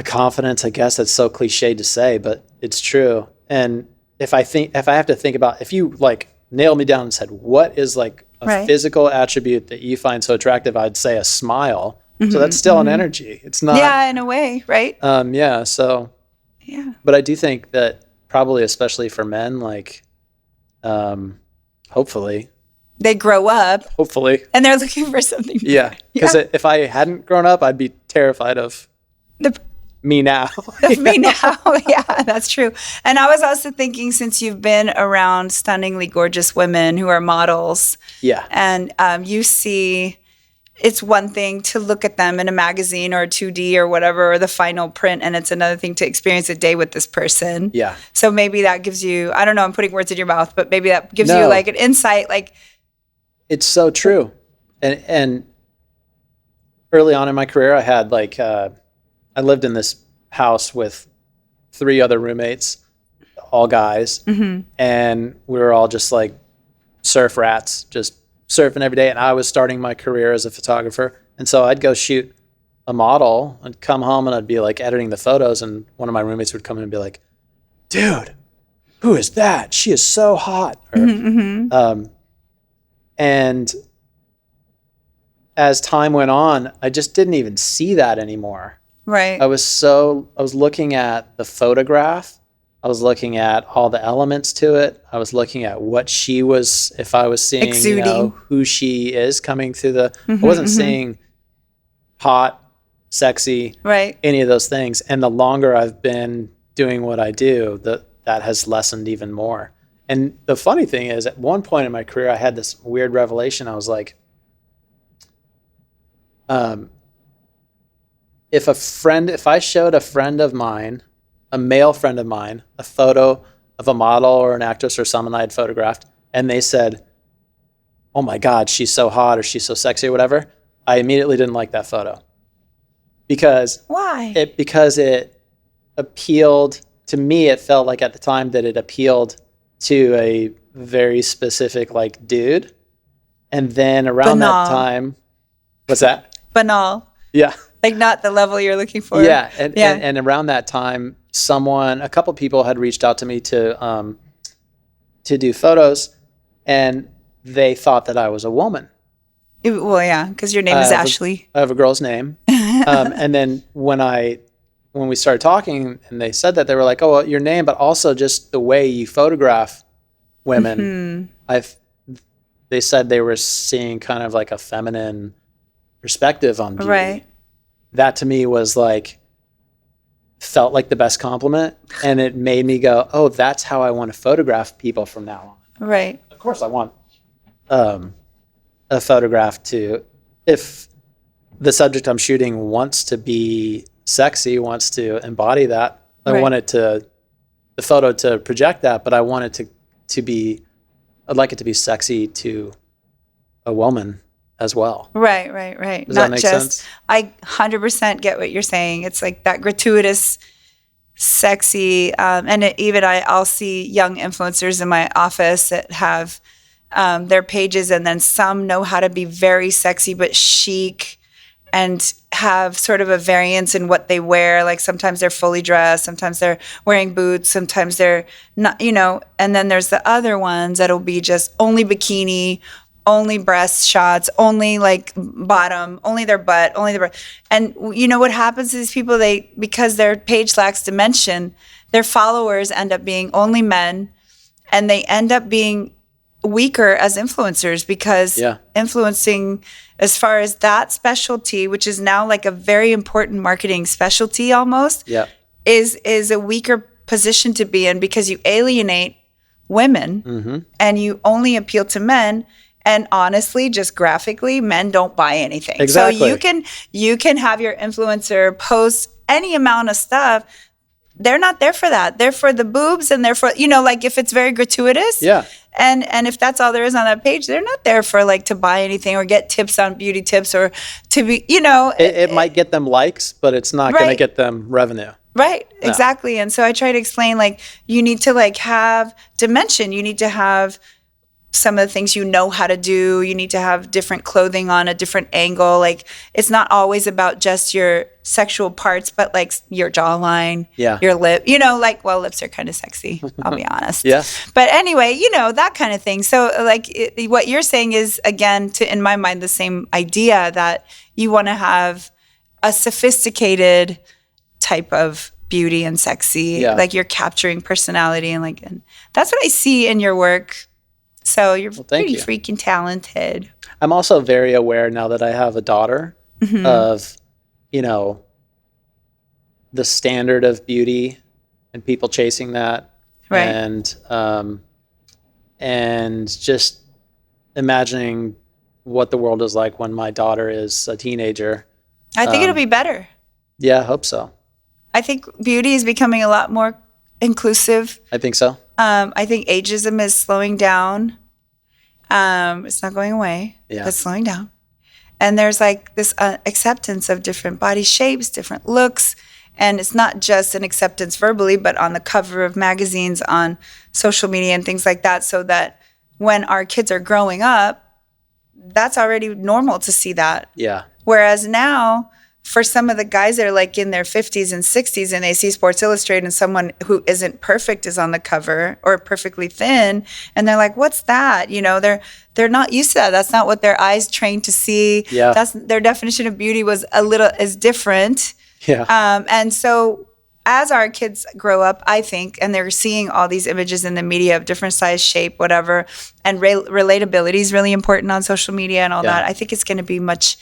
confidence. I guess that's so cliched to say, but it's true. And if I have to think about, if you like nailed me down and said, what is like a physical attribute that you find so attractive, I'd say a smile. Mm-hmm, so that's still an energy. It's not. Yeah, in a way, right? So. Yeah. But I do think that probably, especially for men, like, hopefully. They grow up. Hopefully. And they're looking for something. Yeah. Because if I hadn't grown up, I'd be terrified of me now. Me now. Yeah, that's true. And I was also thinking, since you've been around stunningly gorgeous women who are models. Yeah. And you see, it's one thing to look at them in a magazine or a 2D or whatever, or the final print, and it's another thing to experience a day with this person. Yeah. So maybe that gives you, I don't know, I'm putting words in your mouth, but maybe that gives you like an insight, like. It's so true. And early on in my career, I had like, I lived in this house with 3 other roommates, all guys. Mm-hmm. And we were all just like surf rats, just surfing every day, and I was starting my career as a photographer. And so I'd go shoot a model and come home and I'd be like editing the photos, and one of my roommates would come in and be like, dude, who is that? She is so hot. And as time went on, I just didn't even see that anymore. Right. I was looking at the photograph. I was looking at all the elements to it. I was looking at what she was, if I was seeing, exuding, who she is coming through I wasn't seeing hot, sexy, right, any of those things. And the longer I've been doing what I do, that has lessened even more. And the funny thing is, at one point in my career, I had this weird revelation. I was like, if I showed a friend of mine, a male friend of mine, a photo of a model or an actress or someone I had photographed, and they said, oh my God, she's so hot or she's so sexy or whatever, I immediately didn't like that photo. Because why? Because it appealed to me. It felt like at the time that it appealed to a very specific like dude. And then around that time, what's that? Banal. Yeah. Like not the level you're looking for. Yeah. And around that time, a couple people had reached out to me to do photos, and they thought that I was a woman. Well, yeah, because your name is Ashley. I have a girl's name. And then when we started talking and they said that, they were like, oh, well, your name, but also just the way you photograph women. They said they were seeing kind of like a feminine perspective on beauty. Right. That to me was like, felt like the best compliment. And it made me go, oh, that's how I want to photograph people from now on. Right. Of course I want a photograph if the subject I'm shooting wants to be sexy, wants to embody that, I want the photo to project that, but I want it I'd like it to be sexy to a woman as well. Right. Does that make sense? I 100% get what you're saying. It's like that gratuitous, sexy, I'll see young influencers in my office that have their pages, and then some know how to be very sexy but chic and have sort of a variance in what they wear. Like sometimes they're fully dressed, sometimes they're wearing boots, sometimes they're not, and then there's the other ones that'll be just only bikini, only breast shots, only like bottom, only their butt, only their breast. And what happens to these people, because their page lacks dimension, their followers end up being only men, and they end up being weaker as influencers because influencing as far as that specialty, which is now like a very important marketing specialty almost, is a weaker position to be in because you alienate women and you only appeal to men. And honestly, just graphically, men don't buy anything. Exactly. So you can have your influencer post any amount of stuff. They're not there for that. They're for the boobs, and they're for, like if it's very gratuitous. Yeah. And if that's all there is on that page, they're not there for like to buy anything or get tips on beauty tips or to be, It might get them likes, but it's not going to get them revenue. Right. No. Exactly. And so I try to explain, like, you need to like have dimension. You need to have some of the things how to do. You need to have different clothing on a different angle. Like, it's not always about just your sexual parts, but like your jawline, your lip, lips are kind of sexy, I'll be honest. Yeah. But anyway, that kind of thing. So like what you're saying is, again, in my mind, the same idea that you want to have a sophisticated type of beauty and sexy, like you're capturing personality and that's what I see in your work. So you're pretty freaking talented. I'm also very aware now that I have a daughter of, the standard of beauty and people chasing that. Right. And just imagining what the world is like when my daughter is a teenager. I think it'll be better. Yeah, I hope so. I think beauty is becoming a lot more inclusive. I think so. I think ageism is slowing down. It's not going away. Yeah. It's slowing down. And there's like this acceptance of different body shapes, different looks. And it's not just an acceptance verbally, but on the cover of magazines, on social media and things like that, so that when our kids are growing up, that's already normal to see that. Yeah. Whereas now, for some of the guys that are like in their 50s and 60s and they see Sports Illustrated and someone who isn't perfect is on the cover or perfectly thin, and they're like, what's that? You know, they're not used to that. That's not what their eyes trained to see. Yeah. That's their definition of beauty is different. Yeah. And so as our kids grow up, I think, and they're seeing all these images in the media of different size, shape, whatever, and relatability is really important on social media and all that. I think it's going to be much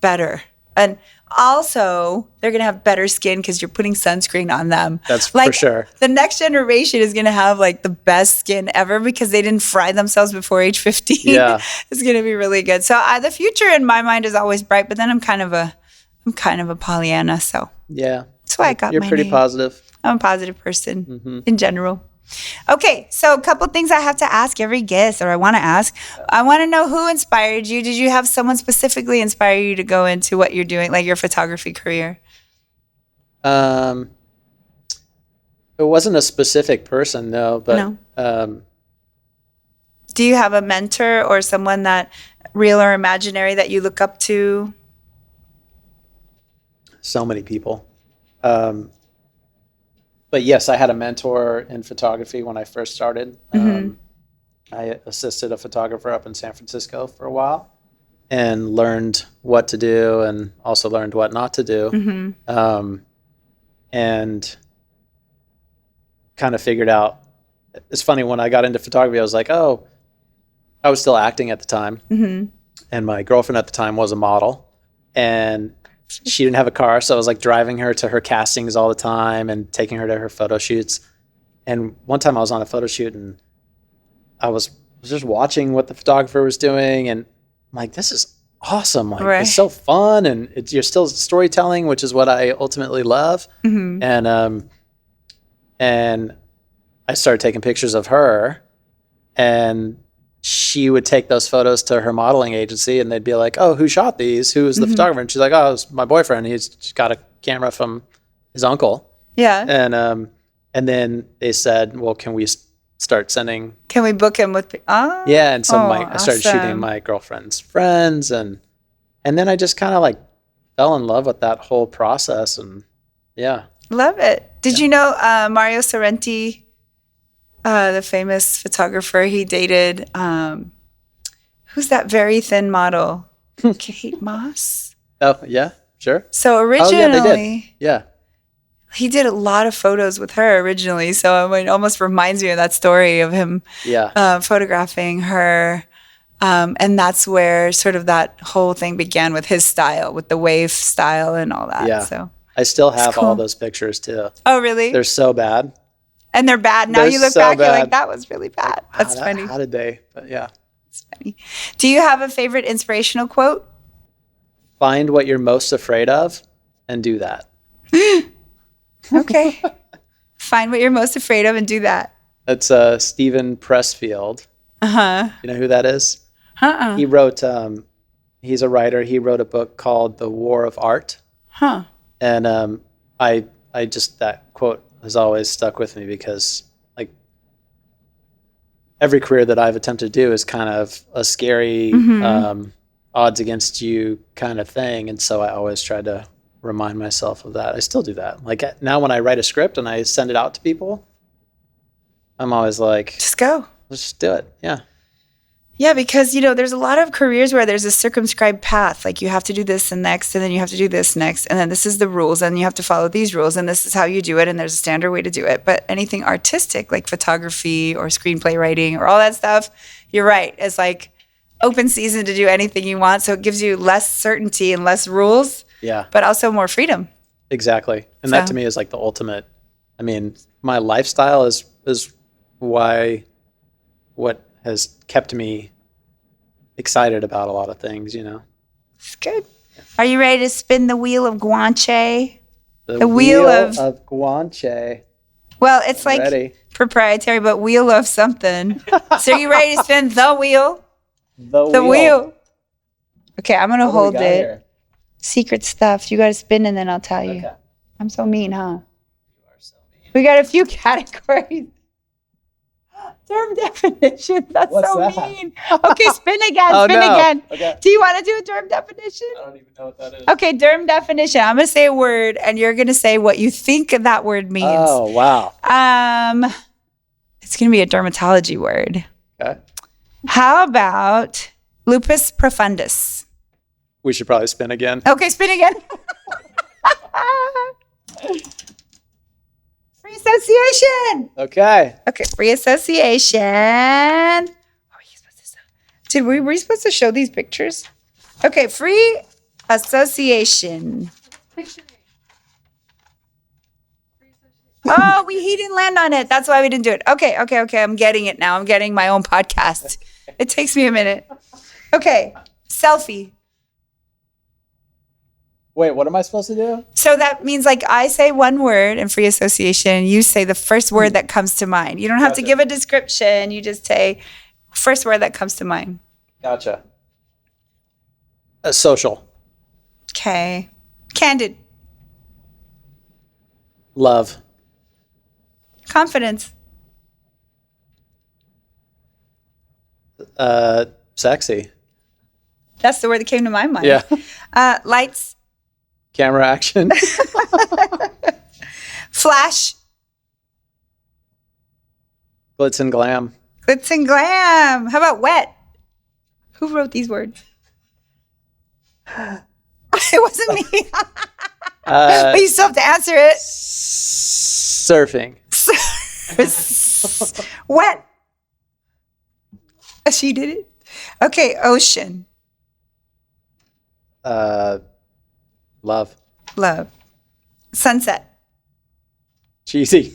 better. And also, they're going to have better skin because you're putting sunscreen on them. That's like, for sure. The next generation is going to have like the best skin ever because they didn't fry themselves before age 15. Yeah. It's going to be really good. So the future in my mind is always bright, but then I'm kind of a Pollyanna, so. Yeah. That's why I got You're my pretty name. positive. I'm a positive person in general. Okay, so a couple things I have to ask every guest, or I want to ask. I want to know who inspired you. Did you have someone specifically inspire you to go into what you're doing, like your photography career? It wasn't a specific person, no, but No. Do you have a mentor or someone that real or imaginary that you look up to? So many people. But yes, I had a mentor in photography when I first started. I assisted a photographer up in San Francisco for a while and learned what to do and also learned what not to do. And kind of figured out, it's funny, when I got into photography, I was like, oh, I was still acting at the time. And my girlfriend at the time was a model. And she didn't have a car, so I was like driving her to her castings all the time and taking her to her photo shoots. And one time I was on a photo shoot and I was just watching what the photographer was doing, and I'm like, this is awesome. Like, it's so fun, and you're still storytelling, which is what I ultimately love. And I started taking pictures of her, and she would take those photos to her modeling agency and they'd be like, oh, who shot these? Who was the photographer? And she's like, oh, it's my boyfriend. He's got a camera from his uncle. Yeah. And then they said, well, can we start sending? Can we book him with? Oh, yeah. And so I started awesome. shooting my girlfriend's friends. And then I just kind of like fell in love with that whole process. And yeah. Love it. Did you know Mario Sorrenti? The famous photographer, he dated, who's that very thin model? Kate Moss? Oh, yeah, sure. So originally, they did. Yeah. He did a lot of photos with her originally. So it almost reminds me of that story of him photographing her. And that's where sort of that whole thing began with his style, with the wave style and all that. Yeah. So I still have all those pictures too. Oh, really? They're so bad. And they're bad. Now you look back, you're like, that was really bad. That's funny. How did they? But yeah. It's funny. Do you have a favorite inspirational quote? Find what you're most afraid of and do that. Okay. Find what you're most afraid of and do that. That's Stephen Pressfield. You know who that is? He wrote, he's a writer. He wrote a book called The War of Art. And I just, that quote has always stuck with me because like every career that I've attempted to do is kind of a scary odds against you kind of thing. And so I always try to remind myself of that. I still do that. Like now when I write a script and I send it out to people, I'm always like, just go. Let's just do it. Yeah. Yeah, because, there's a lot of careers where there's a circumscribed path. Like you have to do this and next, and then you have to do this next, and then this is the rules, and you have to follow these rules, and this is how you do it, and there's a standard way to do it. But anything artistic, like photography or screenplay writing or all that stuff, you're right. It's like open season to do anything you want. So it gives you less certainty and less rules, but also more freedom. Exactly. And that to me is like the ultimate. I mean, my lifestyle is why what has kept me excited about a lot of things, It's good. Are you ready to spin the wheel of Guanche? The wheel of Guanche. Well, it's like proprietary, but wheel of something. So are you ready to spin the wheel? The wheel. Okay, I'm going to hold it. Here? Secret stuff. You got to spin and then I'll tell you. Okay. I'm so mean, huh? You are so mean. We got a few categories. Term definition. That's What's so that? mean. Okay, spin again. Oh, spin no. again. Okay. Do you want to do a term definition? I don't even know what that is. Okay, term definition. I'm going to say a word, and you're going to say what you think that word means. Oh, wow. It's going to be a dermatology word. Okay. How about lupus profundus? We should probably spin again. Okay, spin again. Free association. Okay. Okay, free association. What were you supposed to say? Were we supposed to show these pictures? Okay, free association. Oh, he didn't land on it. That's why we didn't do it. Okay. I'm getting it now. I'm getting my own podcast. It takes me a minute. Okay, selfie. Wait, what am I supposed to do? So that means like I say one word in free association, you say the first word that comes to mind. You don't have to give a description. You just say first word that comes to mind. Gotcha. Social. Okay. Candid. Love. Confidence. Sexy. That's the word that came to my mind. Yeah. Lights. Camera action. Flash. Glitz and glam. Glitz and glam. How about wet? Who wrote these words? It wasn't me. But you still have to answer it. Surfing. Wet. She did it. Okay, ocean. Love. Love. Sunset. Cheesy.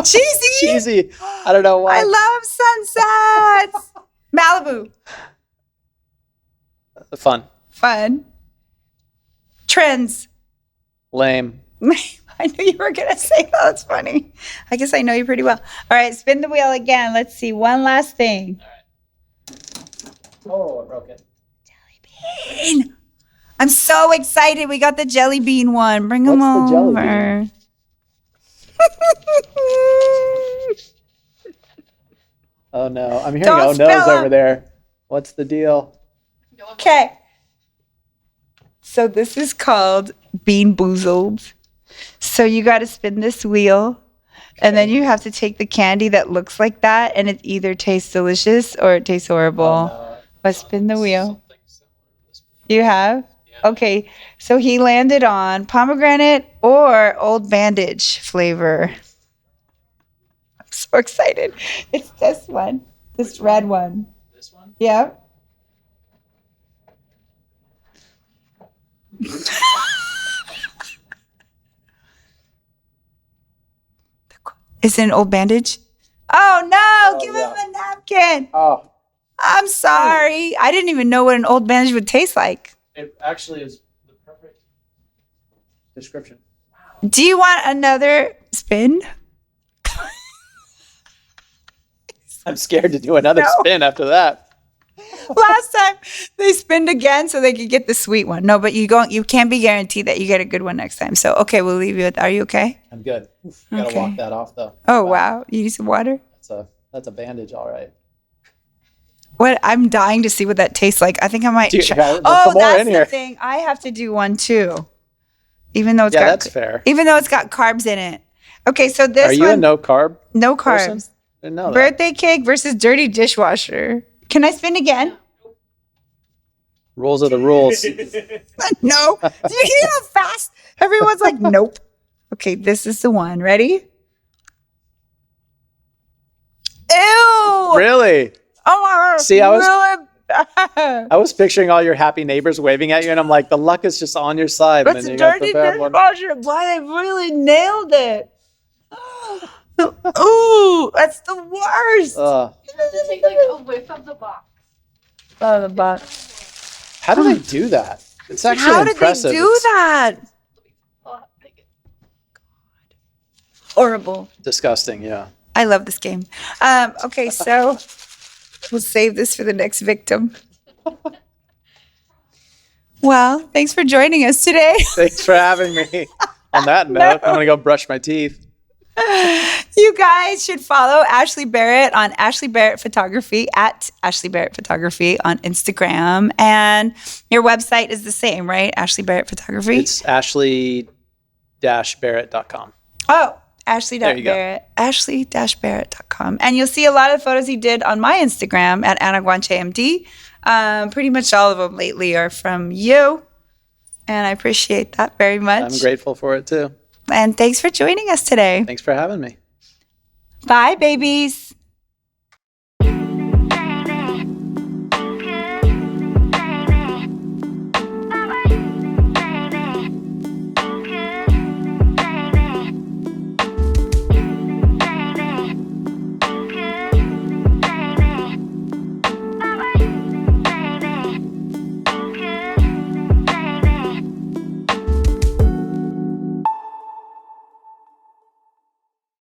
Cheesy. Cheesy. I don't know why. I love sunsets. Malibu. Fun. Fun. Trends. Lame. I knew you were going to say that. That's funny. I guess I know you pretty well. All right, spin the wheel again. Let's see. One last thing. Oh, I broke it. Jelly bean. I'm so excited. We got the jelly bean one. Bring them What's the jelly over. bean? Oh, no. I'm hearing Don't oh spill no's 'em. over there. What's the deal? Okay. So this is called Bean Boozled. So you got to spin this wheel. And then you have to take the candy that looks like that, and it either tastes delicious or it tastes horrible. Oh, no. But spin the wheel. You have? Yeah. Okay. So he landed on pomegranate or Old Bandage flavor. I'm so excited. It's this one. This red one. This one? Yeah. Is it an Old Bandage? Oh, no. Give him a napkin. Oh. I'm sorry. I didn't even know what an Old Bandage would taste like. It actually is the perfect description. Do you want another spin? I'm scared to do another spin after that. Last time they spinned again so they could get the sweet one. No, but you can't be guaranteed that you get a good one next time. So, okay, we'll leave you with, are you okay? I'm good. Oof, gotta walk that off though. Oh, wow. You need some water? That's a bandage, all right. What? I'm dying to see what that tastes like. I think I might try. Oh, that's the thing. I have to do one too. Even though that's fair. Even though it's got carbs in it. Okay, so this one. Are you a no carb? No carbs. Person? I didn't know that. Birthday cake versus dirty dishwasher. Can I spin again? Rules are the rules. No. Do you hear how fast everyone's like, nope. Okay, this is the one. Ready? Ew. Really? Oh my God. See, really bad. I was picturing all your happy neighbors waving at you, and I'm like, the luck is just on your side. It's a dirty dishwasher. Why they really nailed it. Ooh, that's the worst. Just take like a whiff of the box. Oh, the box. How do they do that? It's actually impressive. How did they do that? Horrible. Disgusting, yeah. I love this game. Okay, so we'll save this for the next victim. Well, thanks for joining us today. Thanks for having me. On that note, I'm going to go brush my teeth. You guys should follow Ashley Barrett on Ashley Barrett Photography at Ashley Barrett Photography on Instagram. And your website is the same, right? Ashley Barrett Photography. It's ashley-barrett.com. Oh, Ashley.Barrett. Ashley-Barrett.com. And you'll see a lot of photos he did on my Instagram at Anna Guanche MD. Pretty much all of them lately are from you. And I appreciate that very much. I'm grateful for it too. And thanks for joining us today. Thanks for having me. Bye, babies.